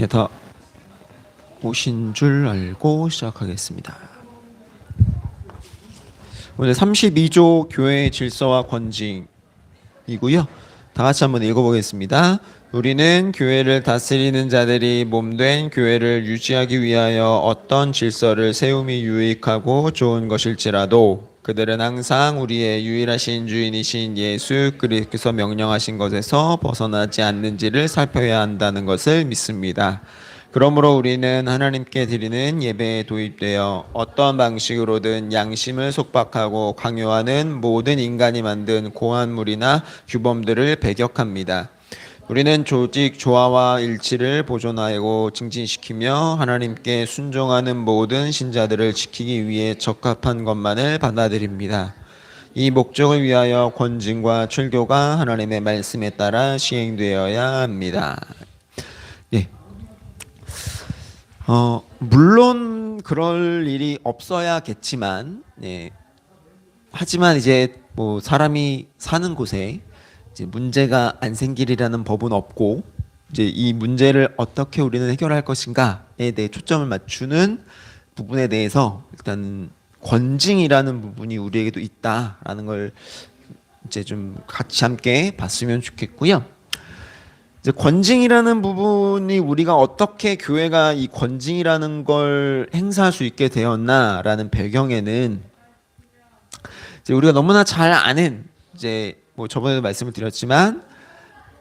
네, 다 오신 줄 알고 시작하겠습니다. 오늘 32조 교회의 질서와 권징이고요. 다 같이 한번 읽어보겠습니다. 우리는 교회를 다스리는 자들이 몸된 교회를 유지하기 위하여 어떤 질서를 세움이 유익하고 좋은 것일지라도 그들은 항상 우리의 유일하신 주인이신 예수 그리스도께서 명령하신 것에서 벗어나지 않는지를 살펴야 한다는 것을 믿습니다. 그러므로 우리는 하나님께 드리는 예배에 도입되어 어떤 방식으로든 양심을 속박하고 강요하는 모든 인간이 만든 고한물이나 규범들을 배격합니다. 우리는 조직 조화와 일치를 보존하고 증진시키며 하나님께 순종하는 모든 신자들을 지키기 위해 적합한 것만을 받아들입니다. 이 목적을 위하여 권징과 출교가 하나님의 말씀에 따라 시행되어야 합니다. 네. 물론 그럴 일이 없어야겠지만, 네. 하지만 이제 뭐 사람이 사는 곳에 이제 문제가 안 생기리라는 법은 없고, 이제 이 문제를 어떻게 우리는 해결할 것인가에 대해 초점을 맞추는 부분에 대해서 일단 권징이라는 부분이 우리에게도 있다라는 걸 이제 좀 같이 함께 봤으면 좋겠고요. 이제 권징이라는 부분이 우리가 어떻게 교회가 이 권징이라는 걸 행사할 수 있게 되었나라는 배경에는 이제 우리가 너무나 잘 아는 이제 뭐 저번에도 말씀을 드렸지만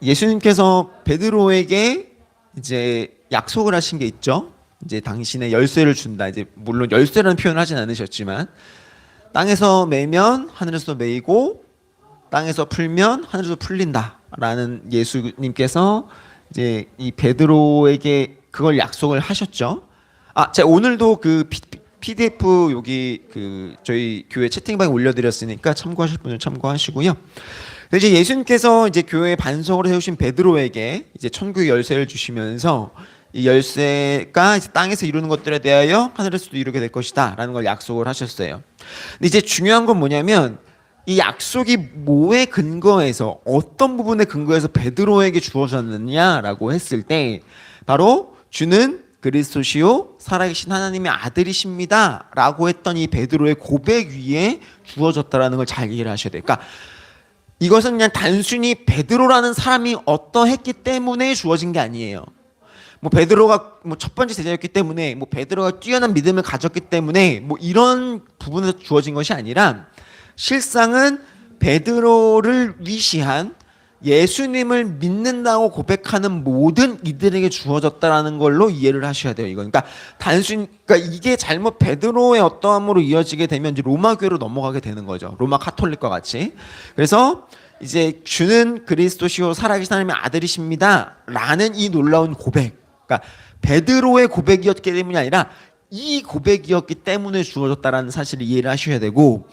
예수님께서 베드로에게 이제 약속을 하신 게 있죠. 이제 당신의 열쇠를 준다. 이제 물론 열쇠라는 표현을 하진 않으셨지만 땅에서 매면 하늘에서 매이고 땅에서 풀면 하늘에서 풀린다라는 예수님께서 이제 이 베드로에게 그걸 약속을 하셨죠. 제가 오늘도 그 PDF 여기 그 저희 교회 채팅방에 올려드렸으니까 참고하실 분은 참고하시고요. 이제 예수님께서 이제 교회 반석으로 세우신 베드로에게 이제 천국의 열쇠를 주시면서 이 열쇠가 이제 땅에서 이루는 것들에 대하여 하늘에서도 이루게 될 것이다라는 걸 약속을 하셨어요. 근데 이제 중요한 건 뭐냐면 이 약속이 뭐에 근거해서 어떤 부분에 근거해서 베드로에게 주어졌느냐라고 했을 때 바로 주는 그리스도시요 살아계신 하나님의 아들이십니다 라고 했던 이 베드로의 고백 위에 주어졌다라는 걸 잘 이해를 하셔야 돼요. 그러니까 이것은 그냥 단순히 베드로라는 사람이 어떠했기 때문에 주어진 게 아니에요. 뭐 베드로가 뭐 첫 번째 제자였기 때문에 뭐 베드로가 뛰어난 믿음을 가졌기 때문에 뭐 이런 부분에서 주어진 것이 아니라 실상은 베드로를 위시한 예수님을 믿는다고 고백하는 모든 이들에게 주어졌다라는 걸로 이해를 하셔야 돼요. 이건 그러니까 그러니까 이게 잘못 베드로의 어떠함으로 이어지게 되면 이제 로마 교회로 넘어가게 되는 거죠. 로마 카톨릭과 같이. 그래서 이제 주는 그리스도시요 살아계신 하나님의 아들이십니다라는 이 놀라운 고백. 그러니까 베드로의 고백이었기 때문이 아니라 이 고백이었기 때문에 주어졌다라는 사실을 이해를 하셔야 되고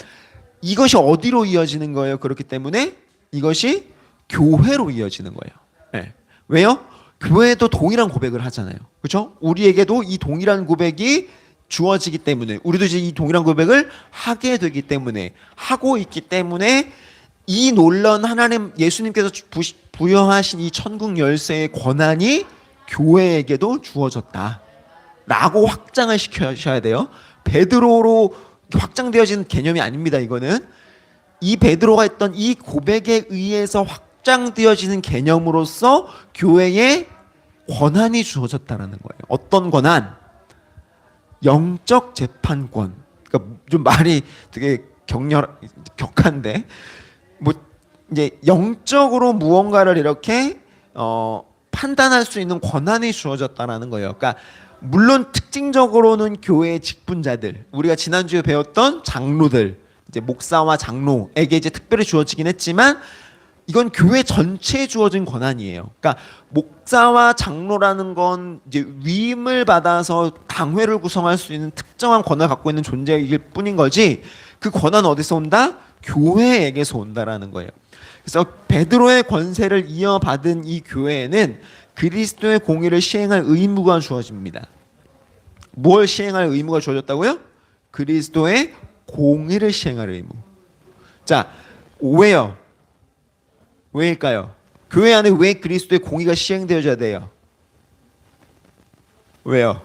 이것이 어디로 이어지는 거예요? 그렇기 때문에 이것이 교회로 이어지는 거예요. 네. 왜요? 교회도 동일한 고백을 하잖아요. 그렇죠? 우리에게도 이 동일한 고백이 주어지기 때문에 우리도 이제 이 동일한 고백을 하게 되기 때문에 하고 있기 때문에 이 놀라운 하나님 예수님께서 부여하신 이 천국 열쇠의 권한이 교회에게도 주어졌다. 라고 확장을 시켜셔야 돼요. 베드로로 확장되어진 개념이 아닙니다. 이거는 이 베드로가 했던 이 고백에 의해서 확장되어지는 개념으로서 교회에 권한이 주어졌다라는 거예요. 어떤 권한? 영적 재판권. 그러니까 좀 말이 되게 격한데 뭐 이제 영적으로 무언가를 이렇게 판단할 수 있는 권한이 주어졌다라는 거예요. 그러니까 물론 특징적으로는 교회의 직분자들, 우리가 지난주에 배웠던 장로들, 이제 목사와 장로에게 이제 특별히 주어지긴 했지만 이건 교회 전체에 주어진 권한이에요. 그러니까 목사와 장로라는 건 이제 위임을 받아서 당회를 구성할 수 있는 특정한 권한을 갖고 있는 존재일 뿐인 거지 그 권한은 어디서 온다? 교회에게서 온다라는 거예요. 그래서 베드로의 권세를 이어받은 이 교회에는 그리스도의 공의를 시행할 의무가 주어집니다. 뭘 시행할 의무가 주어졌다고요? 그리스도의 공의를 시행할 의무. 자, 왜요? 왜일까요? 교회 안에 왜 그리스도의 공의가 시행되어야 돼요? 왜요?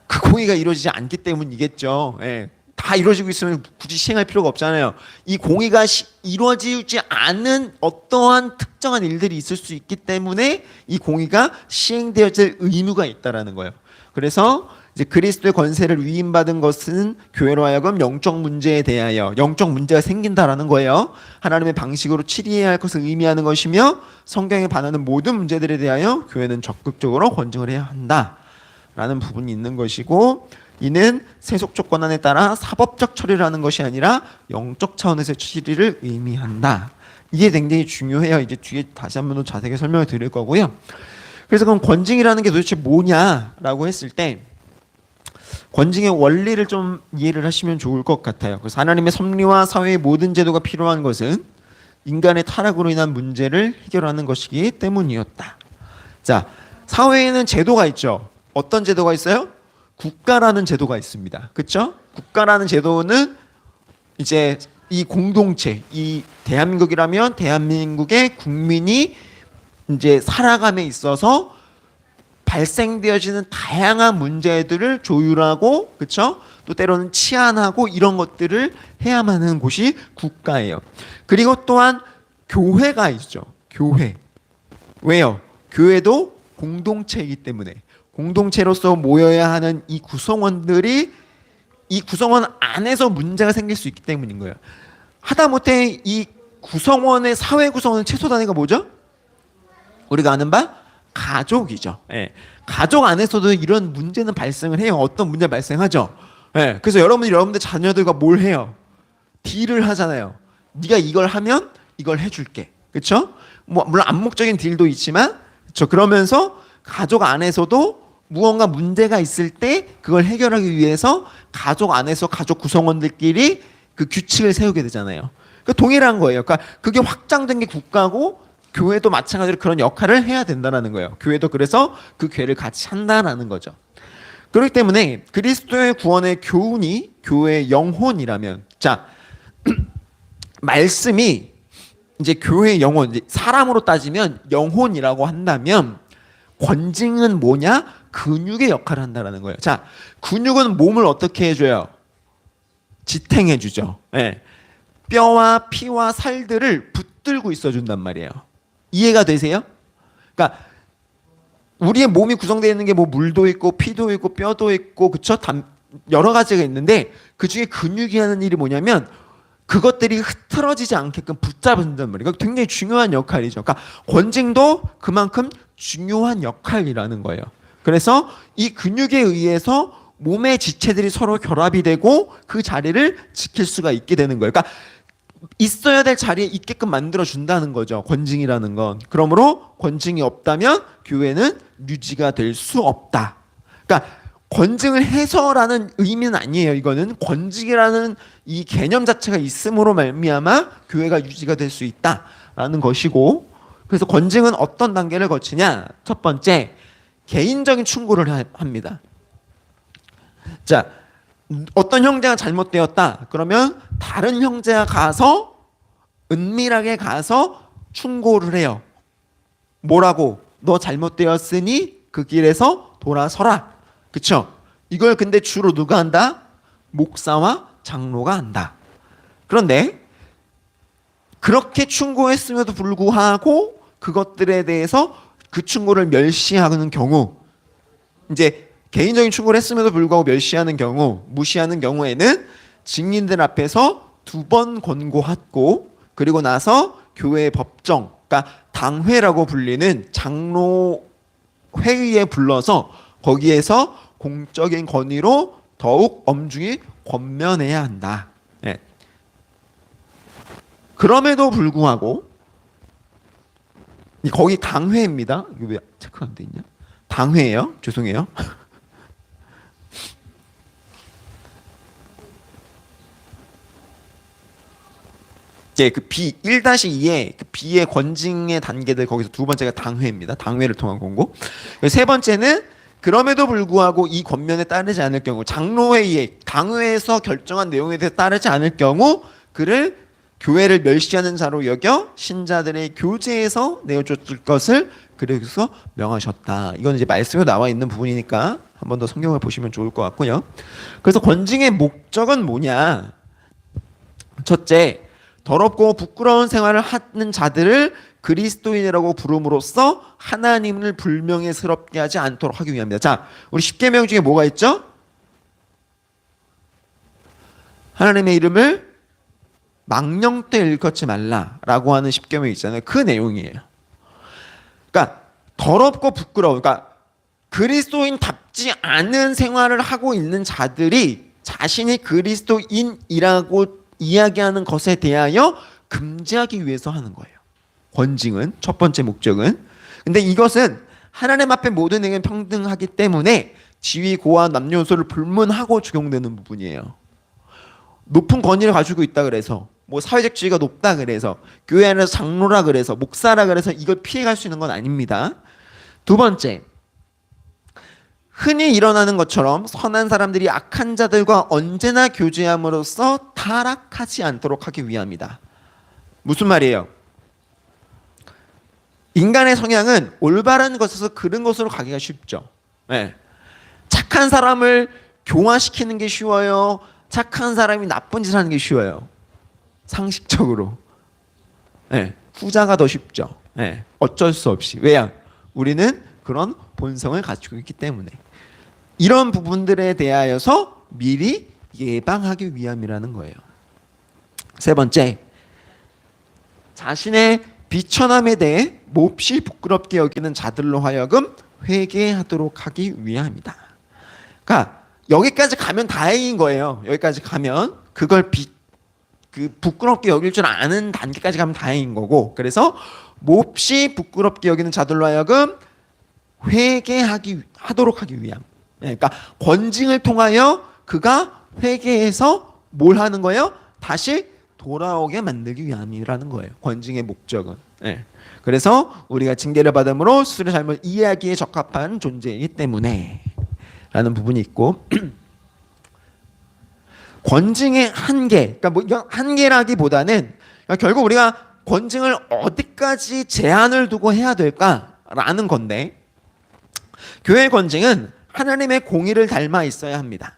그 공의가 이루어지지 않기 때문이겠죠. 예. 다 이루어지고 있으면 굳이 시행할 필요가 없잖아요. 이 공의가 이루어지지 않은 어떠한 특정한 일들이 있을 수 있기 때문에 이 공의가 시행되어질 의무가 있다라는 거예요. 그래서 이제 그리스도의 권세를 위임받은 것은 교회로 하여금 영적 문제에 대하여 영적 문제가 생긴다라는 거예요. 하나님의 방식으로 치리해야 할 것을 의미하는 것이며 성경에 반하는 모든 문제들에 대하여 교회는 적극적으로 권증을 해야 한다라는 부분이 있는 것이고, 이는 세속적 권한에 따라 사법적 처리를 하는 것이 아니라 영적 차원에서의 처리를 의미한다. 이게 굉장히 중요해요. 이제 뒤에 다시 한번 더 자세하게 설명을 드릴 거고요. 그래서 그럼 권징이라는 게 도대체 뭐냐라고 했을 때 권징의 원리를 좀 이해를 하시면 좋을 것 같아요. 그래서 하나님의 섭리와 사회의 모든 제도가 필요한 것은 인간의 타락으로 인한 문제를 해결하는 것이기 때문이었다. 자, 사회에는 제도가 있죠. 어떤 제도가 있어요? 국가라는 제도가 있습니다. 그렇죠? 국가라는 제도는 이제 이 공동체, 이 대한민국이라면 대한민국의 국민이 이제 살아감에 있어서 발생되어지는 다양한 문제들을 조율하고, 그렇죠? 또 때로는 치안하고 이런 것들을 해야만 하는 곳이 국가예요. 그리고 또한 교회가 있죠. 교회. 왜요? 교회도 공동체이기 때문에 공동체로서 모여야 하는 이 구성원들이 이 구성원 안에서 문제가 생길 수 있기 때문인 거예요. 하다못해 이 구성원의 사회 구성원의 최소 단위가 뭐죠? 우리가 아는 바 가족이죠. 예. 가족 안에서도 이런 문제는 발생을 해요. 어떤 문제 발생하죠. 예. 그래서 여러분들 자녀들과 뭘 해요? 딜을 하잖아요. 네가 이걸 하면 이걸 해줄게. 그렇죠? 뭐 물론 암묵적인 딜도 있지만, 그렇죠? 그러면서 가족 안에서도 무언가 문제가 있을 때 그걸 해결하기 위해서 가족 안에서 가족 구성원들끼리 그 규칙을 세우게 되잖아요. 그 동일한 거예요. 그러니까 그게 확장된 게 국가고 교회도 마찬가지로 그런 역할을 해야 된다는 거예요. 교회도 그래서 그 교회를 같이 한다라는 거죠. 그렇기 때문에 그리스도의 구원의 교훈이 교회의 영혼이라면, 자, 말씀이 이제 교회의 영혼, 이제 사람으로 따지면 영혼이라고 한다면 권징은 뭐냐? 근육의 역할을 한다는 거예요. 자, 근육은 몸을 어떻게 해줘요? 지탱해주죠. 네. 뼈와 피와 살들을 붙들고 있어준단 말이에요. 이해가 되세요? 그러니까 우리의 몸이 구성되어 있는 게 뭐 물도 있고 피도 있고 뼈도 있고, 그쵸? 여러 가지가 있는데 그 중에 근육이 하는 일이 뭐냐면 그것들이 흐트러지지 않게끔 붙잡는단 말이에요. 굉장히 중요한 역할이죠. 그러니까 권징도 그만큼 중요한 역할이라는 거예요. 그래서 이 근육에 의해서 몸의 지체들이 서로 결합이 되고 그 자리를 지킬 수가 있게 되는 거예요. 그러니까 있어야 될 자리에 있게끔 만들어 준다는 거죠. 권징이라는 건. 그러므로 권징이 없다면 교회는 유지가 될 수 없다. 그러니까 권징을 해서라는 의미는 아니에요. 이거는 권징이라는 이 개념 자체가 있음으로 말미암아 교회가 유지가 될 수 있다라는 것이고, 그래서 권징은 어떤 단계를 거치냐? 첫 번째, 개인적인 충고를 합니다. 자, 어떤 형제가 잘못되었다. 그러면 다른 형제가 가서 은밀하게 가서 충고를 해요. 뭐라고? 너 잘못되었으니 그 길에서 돌아서라. 그쵸? 이걸 근데 주로 누가 한다? 목사와 장로가 한다. 그런데 그렇게 충고했음에도 불구하고 그것들에 대해서 그 충고를 멸시하는 경우, 이제 개인적인 충고를 했음에도 불구하고 멸시하는 경우, 무시하는 경우에는 증인들 앞에서 2번 권고하고, 그리고 나서 교회의 법정, 그러니까 당회라고 불리는 장로 회의에 불러서 거기에서 공적인 권위로 더욱 엄중히 권면해야 한다. 네. 그럼에도 불구하고 거기 당회입니다. 이거 왜 체크가 안 돼 있냐? 당회예요. 죄송해요. 예, 그 B 1-2의 그 B의 권징의 단계들 거기서 두 번째가 당회입니다. 당회를 통한 권고. 세 번째는 그럼에도 불구하고 이 권면에 따르지 않을 경우, 장로회의에 당회에서 결정한 내용에 대해 따르지 않을 경우 그를 교회를 멸시하는 자로 여겨 신자들의 교제에서 내어줬을 것을 그래서 명하셨다. 이건 이제 말씀에 나와 있는 부분이니까 한 번 더 성경을 보시면 좋을 것 같고요. 그래서 권징의 목적은 뭐냐? 첫째, 더럽고 부끄러운 생활을 하는 자들을 그리스도인이라고 부름으로써 하나님을 불명예스럽게 하지 않도록 하기 위함이다. 자, 우리 십계명 중에 뭐가 있죠? 하나님의 이름을 망령 때 일컫지 말라라고 하는 십계명이 있잖아요. 그 내용이에요. 그러니까 더럽고 부끄러워. 그러니까 그리스도인답지 않은 생활을 하고 있는 자들이 자신이 그리스도인이라고 이야기하는 것에 대하여 금지하기 위해서 하는 거예요. 권징은 첫 번째 목적은. 근데 이것은 하나님 앞에 모든 행위는 평등하기 때문에 지위, 고하, 남녀노소를 불문하고 적용되는 부분이에요. 높은 권위를 가지고 있다 그래서 뭐 사회적 지위가 높다 그래서 교회 안에서 장로라 그래서 목사라 그래서 이걸 피해갈 수 있는 건 아닙니다. 두 번째, 흔히 일어나는 것처럼 선한 사람들이 악한 자들과 언제나 교제함으로써 타락하지 않도록 하기 위함이다. 무슨 말이에요? 인간의 성향은 올바른 것에서 그른 것으로 가기가 쉽죠. 네. 착한 사람을 교화시키는 게 쉬워요. 착한 사람이 나쁜 짓을 하는 게 쉬워요. 상식적으로. 네. 후자가 더 쉽죠. 네. 어쩔 수 없이. 왜냐? 우리는 그런 본성을 가지고 있기 때문에. 이런 부분들에 대하여서 미리 예방하기 위함이라는 거예요. 세 번째, 자신의 비천함에 대해 몹시 부끄럽게 여기는 자들로 하여금 회개하도록 하기 위함이다. 그러니까 여기까지 가면 다행인 거예요. 여기까지 가면 그걸 부끄럽게 여길 줄 아는 단계까지 가면 다행인 거고, 그래서 몹시 부끄럽게 여기는 자들로 하여금 회개하도록 하기 위함. 그러니까 권징을 통하여 그가 회개해서 뭘 하는 거예요? 다시 돌아오게 만들기 위함이라는 거예요. 권징의 목적은. 네. 그래서 우리가 징계를 받음으로 스스로 잘못 이해하기에 적합한 존재이기 때문에 라는 부분이 있고 권징의 한계, 그러니까 뭐 한계라기보다는 그러니까 결국 우리가 권징을 어디까지 제한을 두고 해야 될까라는 건데, 교회 권징은 하나님의 공의를 닮아 있어야 합니다.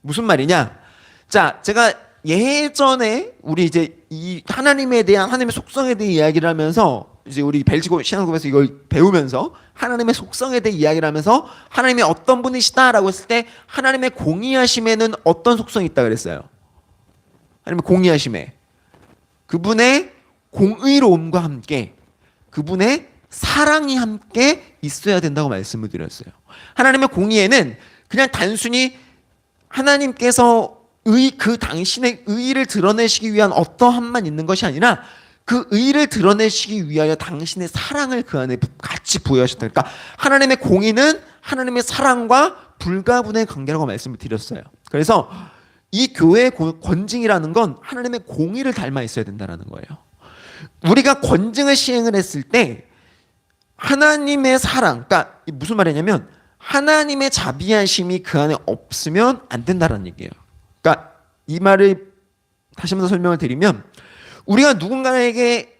무슨 말이냐? 자, 제가 예전에 우리 이제 이 하나님에 대한 하나님의 속성에 대해 이야기를 하면서 이제 우리 벨지고 신앙국에서 이걸 배우면서 하나님의 속성에 대해 이야기를 하면서 하나님이 어떤 분이시다라고 했을 때 하나님의 공의하심에는 어떤 속성이 있다 그랬어요? 하나님의 공의하심에 그분의 공의로움과 함께 그분의 사랑이 함께 있어야 된다고 말씀을 드렸어요. 하나님의 공의에는 그냥 단순히 하나님께서 그 당신의 의의를 드러내시기 위한 어떠함만 있는 것이 아니라 그 의의를 드러내시기 위하여 당신의 사랑을 그 안에 같이 부여하셨다. 그러니까 하나님의 공의는 하나님의 사랑과 불가분의 관계라고 말씀을 드렸어요. 그래서 이 교회의 권징이라는 건 하나님의 공의를 닮아 있어야 된다는 거예요. 우리가 권징을 시행을 했을 때 하나님의 사랑, 그러니까 무슨 말이냐면 하나님의 자비하심이 그 안에 없으면 안 된다는 얘기예요. 그러니까 이 말을 다시 한번 설명을 드리면 우리가 누군가에게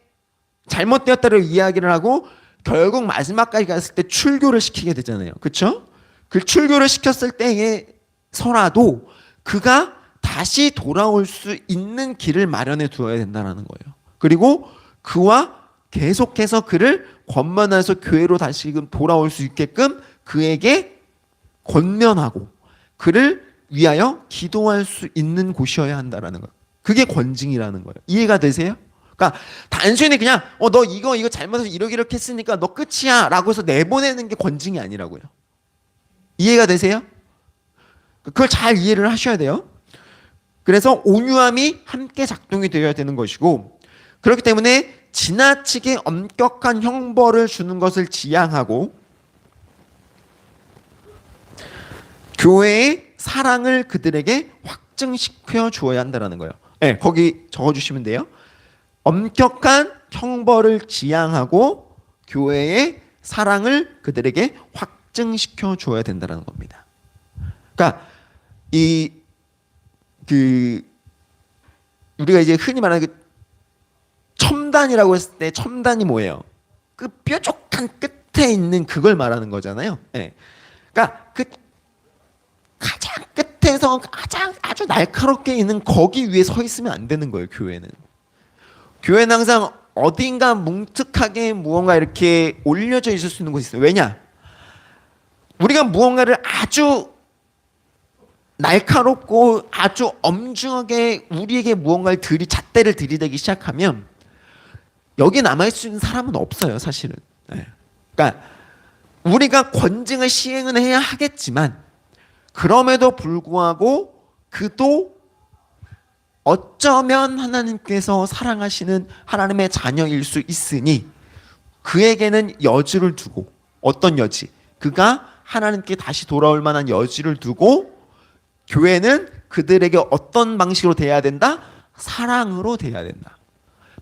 잘못되었다를 이야기를 하고 결국 마지막까지 갔을 때 출교를 시키게 되잖아요. 그렇죠? 그 출교를 시켰을 때에서라도 그가 다시 돌아올 수 있는 길을 마련해 두어야 된다는 거예요. 그리고 그와 계속해서 그를 권면해서 교회로 다시금 돌아올 수 있게끔 그에게 권면하고 그를 위하여 기도할 수 있는 곳이어야 한다라는 거예요. 그게 권징이라는 거예요. 이해가 되세요? 그러니까 단순히 그냥 너 이거 잘못해서 이렇게 했으니까 너 끝이야 라고 해서 내보내는 게 권징이 아니라고요. 이해가 되세요? 그걸 잘 이해를 하셔야 돼요. 그래서 온유함이 함께 작동이 되어야 되는 것이고, 그렇기 때문에 지나치게 엄격한 형벌을 주는 것을 지양하고 교회의 사랑을 그들에게 확증시켜 주어야 한다는 거예요. 네, 거기 적어주시면 돼요. 엄격한 형벌을 지양하고 교회의 사랑을 그들에게 확증시켜 주어야 된다는 겁니다. 그러니까 우리가 이제 흔히 말하는 그 첨단이라고 했을 때 첨단이 뭐예요? 그 뾰족한 끝에 있는 그걸 말하는 거잖아요. 예. 그러니까 그 가장 끝에서 가장 아주 날카롭게 있는 거기 위에 서 있으면 안 되는 거예요. 교회는. 교회는 항상 어딘가 뭉툭하게 무언가 이렇게 올려져 있을 수 있는 곳이 있어요. 왜냐? 우리가 무언가를 아주 날카롭고 아주 엄중하게 우리에게 무언가를 잣대를 들이대기 시작하면 여기 남아있을 수 있는 사람은 없어요. 사실은. 그러니까 우리가 권징을 시행은 해야 하겠지만 그럼에도 불구하고 그도 어쩌면 하나님께서 사랑하시는 하나님의 자녀일 수 있으니 그에게는 여지를 두고, 어떤 여지? 그가 하나님께 다시 돌아올 만한 여지를 두고 교회는 그들에게 어떤 방식으로 대해야 된다? 사랑으로 대해야 된다.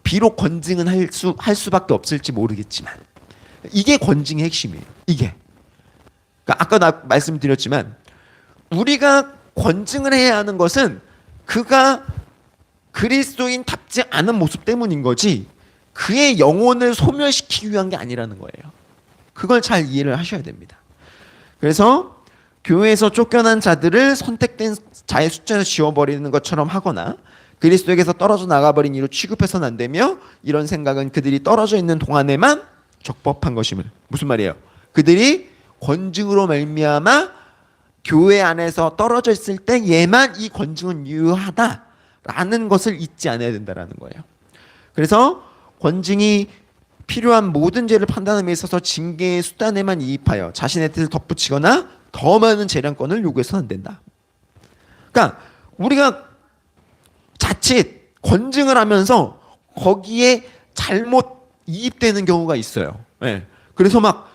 비록 권징은 할 수밖에 없을지 모르겠지만 이게 권징의 핵심이에요. 이게. 그러니까 아까 말씀드렸지만 우리가 권징을 해야 하는 것은 그가 그리스도인답지 않은 모습 때문인 거지 그의 영혼을 소멸시키기 위한 게 아니라는 거예요. 그걸 잘 이해를 하셔야 됩니다. 그래서 교회에서 쫓겨난 자들을 선택된 자의 숫자로 지워버리는 것처럼 하거나 그리스도에게서 떨어져 나가버린 이로 취급해서는 안 되며 이런 생각은 그들이 떨어져 있는 동안에만 적법한 것임을. 무슨 말이에요? 그들이 권징으로 말미암아 교회 안에서 떨어져 있을 때 얘만 이 권징은 유효하다라는 것을 잊지 않아야 된다라는 거예요. 그래서 권징이 필요한 모든 죄를 판단함에 있어서 징계의 수단에만 이입하여 자신의 뜻을 덧붙이거나 더 많은 재량권을 요구해서는 안 된다. 그러니까 우리가 자칫 권징을 하면서 거기에 잘못 이입되는 경우가 있어요. 네. 그래서 막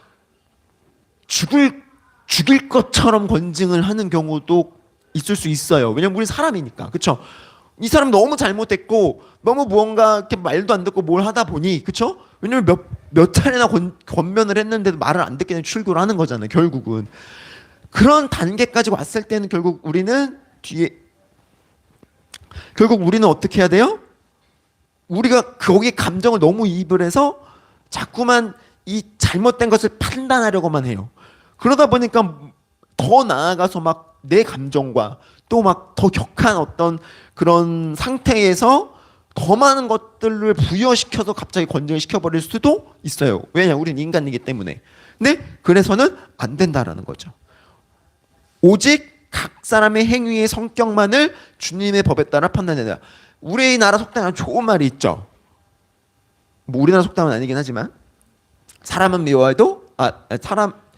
죽일 것처럼 권징을 하는 경우도 있을 수 있어요. 왜냐면 우리 사람이니까. 그렇죠? 이 사람 너무 잘못했고 너무 무언가 이렇게 말도 안 듣고 뭘 하다 보니 그렇죠? 왜냐면 몇 차례나 권면을 했는데도 말을 안 듣게 되면 출교를 하는 거잖아요. 결국은. 그런 단계까지 왔을 때는 결국 우리는 어떻게 해야 돼요? 우리가 거기에 감정을 너무 이입을 해서 자꾸만 이 잘못된 것을 판단하려고만 해요. 그러다 보니까 더 나아가서 막 내 감정과 또 막 더 격한 어떤 그런 상태에서 더 많은 것들을 부여시켜서 갑자기 권징을 시켜버릴 수도 있어요. 왜냐? 우리는 인간이기 때문에. 근데 그래서는 안 된다라는 거죠. 오직 각 사람의 행위의 성격만을 주님의 법에 따라 판단해야 된다. 우리나라 속담에 좋은 말이 있죠. 뭐 우리나라 속담은 아니긴 하지만 사람은 미워해도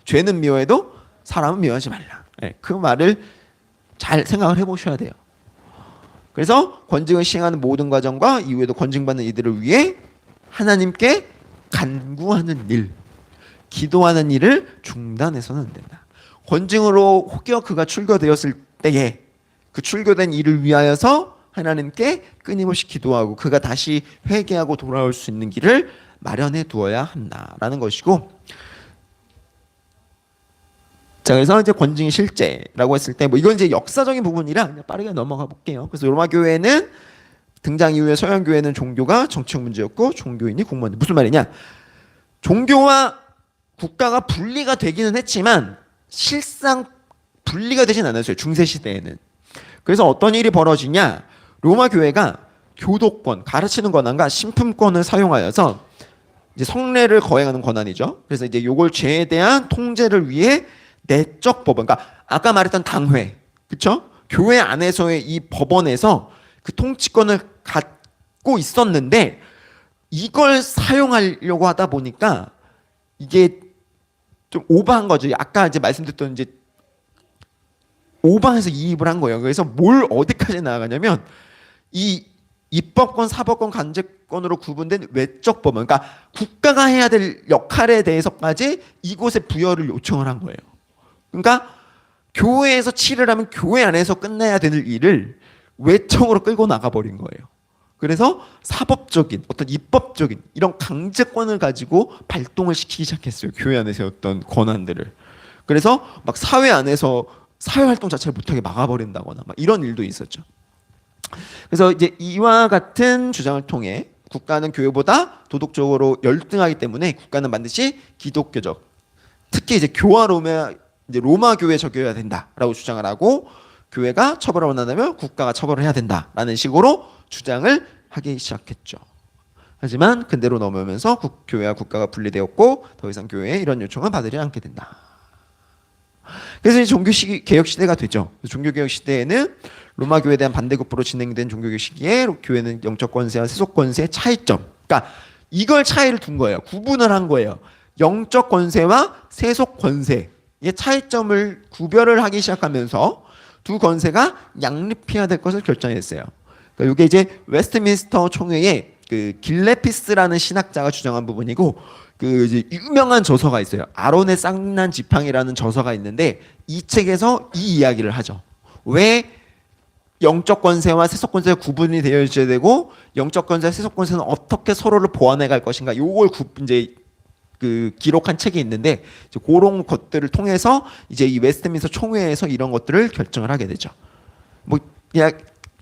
죄는 미워해도 사람은 미워하지 말라. 네, 그 말을 잘 생각을 해보셔야 돼요. 그래서 권징을 시행하는 모든 과정과 이후에도 권징받는 이들을 위해 하나님께 간구하는 일, 기도하는 일을 중단해서는 안 된다. 권징으로 혹여 그가 출교되었을 때에 그 출교된 일을 위하여서 하나님께 끊임없이 기도하고 그가 다시 회개하고 돌아올 수 있는 길을 마련해 두어야 한다라는 것이고, 자, 그래서 이제 권징의 실제라고 했을 때, 뭐 이건 이제 역사적인 부분이라 그냥 빠르게 넘어가 볼게요. 그래서 로마 교회는 등장 이후에 서양 교회는 종교가 정치적 문제였고 종교인이 공무원. 무슨 말이냐? 종교와 국가가 분리가 되기는 했지만 실상 분리가 되진 않았어요. 중세 시대에는. 그래서 어떤 일이 벌어지냐? 로마 교회가 교도권, 가르치는 권한과 신품권을 사용하여서 이제 성례를 거행하는 권한이죠. 그래서 이제 요걸 죄에 대한 통제를 위해 내적 법원, 그러니까 아까 말했던 당회, 그렇죠? 교회 안에서의 이 법원에서 그 통치권을 갖고 있었는데 이걸 사용하려고 하다 보니까 이게 좀 오버한 거죠. 아까 이제 말씀드렸던 이제 오버해서 이입을 한 거예요. 그래서 뭘 어디까지 나아가냐면 이 입법권, 사법권, 간접권으로 구분된 외적 법원, 그러니까 국가가 해야 될 역할에 대해서까지 이곳에 부여를 요청을 한 거예요. 그러니까 교회에서 치를 하면 교회 안에서 끝내야 되는 일을 외적으로 끌고 나가버린 거예요. 그래서 사법적인 어떤 입법적인 이런 강제권을 가지고 발동을 시키기 시작했어요. 교회 안에서 어떤 권한들을. 그래서 막 사회 안에서 사회 활동 자체를 못하게 막아버린다거나 막 이런 일도 있었죠. 그래서 이제 이와 같은 주장을 통해 국가는 교회보다 도덕적으로 열등하기 때문에 국가는 반드시 기독교적, 특히 이제 교화 로마 교회에 적용해야 된다라고 주장을 하고 교회가 처벌을 원한다면 국가가 처벌을 해야 된다라는 식으로 주장을 하기 시작했죠. 하지만 근대로 넘어오면서 교회와 국가가 분리되었고 더 이상 교회에 이런 요청은 받으지 않게 된다. 그래서 이제 종교개혁 시대가 되죠. 종교개혁 시대에는 로마 교회에 대한 반대급부로 진행된 종교개혁 시기에 교회는 영적 권세와 세속 권세의 차이점, 그러니까 이걸 차이를 둔 거예요. 구분을 한 거예요. 영적 권세와 세속 권세의 차이점을 구별을 하기 시작하면서 두 권세가 양립해야 될 것을 결정했어요. 그러니까 이게 이제 웨스트민스터 총회의 그 길레피스라는 신학자가 주장한 부분이고, 그 이제 유명한 저서가 있어요. 아론의 쌍난 지팡이라는 저서가 있는데 이 책에서 이 이야기를 하죠. 왜 영적 권세와 세속 권세가 구분이 되어 있어야 되고 영적 권세, 세속 권세는 어떻게 서로를 보완해 갈 것인가? 요걸 이제 그 기록한 책이 있는데 이제 그런 것들을 통해서 이제 이 웨스트민스터 총회에서 이런 것들을 결정을 하게 되죠. 뭐 그냥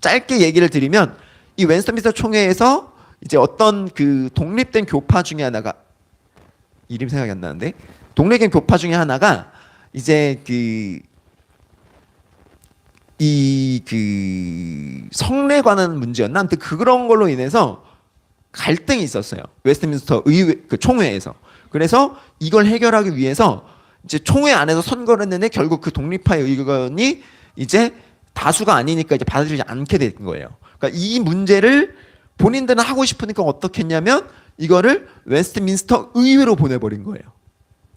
짧게 얘기를 드리면 이 웨스트민스터 총회에서 이제 어떤 그 독립된 교파 중에 하나가 이름 생각이 안 나는데 독립된 교파 중에 하나가 이제 그 성례 관한 문제였나? 아무튼 그런 걸로 인해서 갈등이 있었어요. 웨스트민스터 의회 그 총회에서. 그래서 이걸 해결하기 위해서 이제 총회 안에서 선거를 했는데 결국 그 독립파의 의견이 이제 다수가 아니니까 이제 받아들이지 않게 된 거예요. 그러니까 이 문제를 본인들은 하고 싶으니까 어떻게 했냐면 이거를 웨스트민스터 의회로 보내버린 거예요.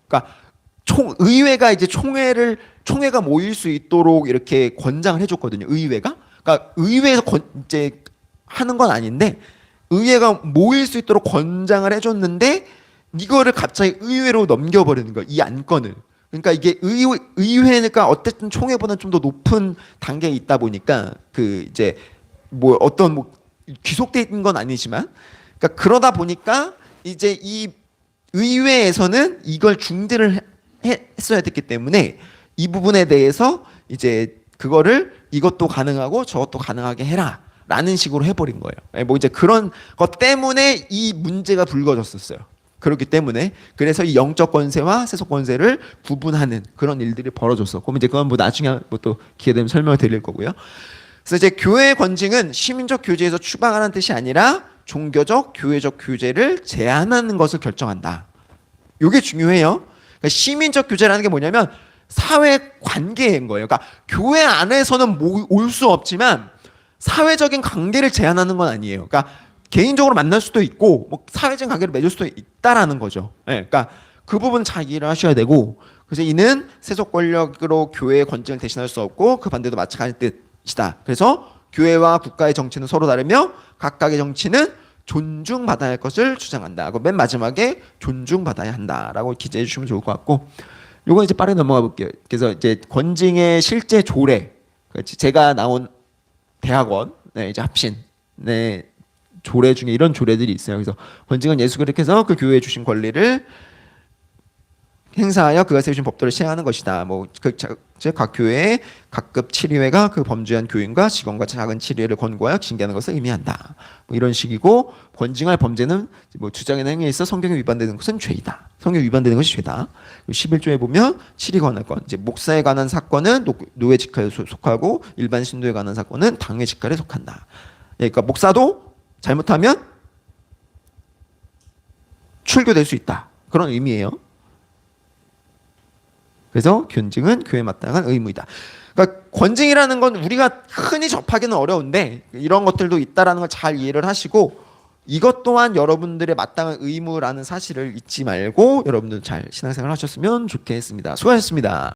그러니까 의회가 이제 총회가 모일 수 있도록 이렇게 권장을 해줬거든요. 의회가. 그러니까 의회에서 이제 하는 건 아닌데 의회가 모일 수 있도록 권장을 해줬는데 이거를 갑자기 의회로 넘겨버리는 거예요. 이 안건을. 그러니까 이게 의회니까 어쨌든 총회보다 좀 더 높은 단계에 있다 보니까 그 이제 뭐 어떤 뭐 귀속돼 있는 건 아니지만 그러니까 그러다 보니까 이제 이 의회에서는 이걸 중재를 했어야 됐기 때문에 이 부분에 대해서 이제 그거를 이것도 가능하고 저것도 가능하게 해라라는 식으로 해버린 거예요. 뭐 이제 그런 것 때문에 이 문제가 불거졌었어요. 그렇기 때문에 그래서 이 영적 권세와 세속 권세를 구분하는 그런 일들이 벌어졌어. 그럼 이제 그건 뭐 나중에 뭐 또 기회 되면 설명을 드릴 거고요. 그래서 이제 교회의 권징은 시민적 교제에서 추방하는 뜻이 아니라 종교적, 교회적 교제를 제한하는 것을 결정한다. 이게 중요해요. 그러니까 시민적 교제라는 게 뭐냐면 사회 관계인 거예요. 그러니까 교회 안에서는 올 수 없지만 사회적인 관계를 제한하는 건 아니에요. 그러니까 개인적으로 만날 수도 있고 뭐 사회적인 관계를 맺을 수도 있다라는 거죠. 네, 그러니까 그 부분 잘 이해를 하셔야 되고, 그래서 이는 세속 권력으로 교회의 권징을 대신할 수 없고 그 반대도 마찬가지 뜻이다. 그래서 교회와 국가의 정치는 서로 다르며 각각의 정치는 존중받아야 할 것을 주장한다. 맨 마지막에 존중받아야 한다라고 기재해 주시면 좋을 것 같고, 요건 이제 빠르게 넘어가 볼게요. 그래서 이제 권징의 실제 조례, 제가 나온 대학원, 네, 이제 합신, 네, 조례 중에 이런 조례들이 있어요. 그래서 권징은 예수께서 그 교회에 주신 권리를 행사하여 그가 세우신 법도를 시행하는 것이다. 뭐 각 교회의 각급 치리회가 그 범죄한 교인과 직원과 작은 치리회를 권고하여 징계하는 것을 의미한다. 뭐 이런 식이고, 권징할 범죄는 뭐 주장의 행위에 있어 성경에 위반되는 것은 죄이다. 성경에 위반되는 것이 죄다. 11조에 보면 치리 관할 건, 이제 목사에 관한 사건은 노예 직할에 속하고 일반 신도에 관한 사건은 당회 직할에 속한다. 그러니까 목사도 잘못하면 출교될 수 있다. 그런 의미예요. 그래서 권징은 교회에 마땅한 의무이다. 그러니까 권징이라는 건 우리가 흔히 접하기는 어려운데 이런 것들도 있다라는 걸 잘 이해를 하시고, 이것 또한 여러분들의 마땅한 의무라는 사실을 잊지 말고 여러분들 잘 신앙생활 하셨으면 좋겠습니다. 수고하셨습니다.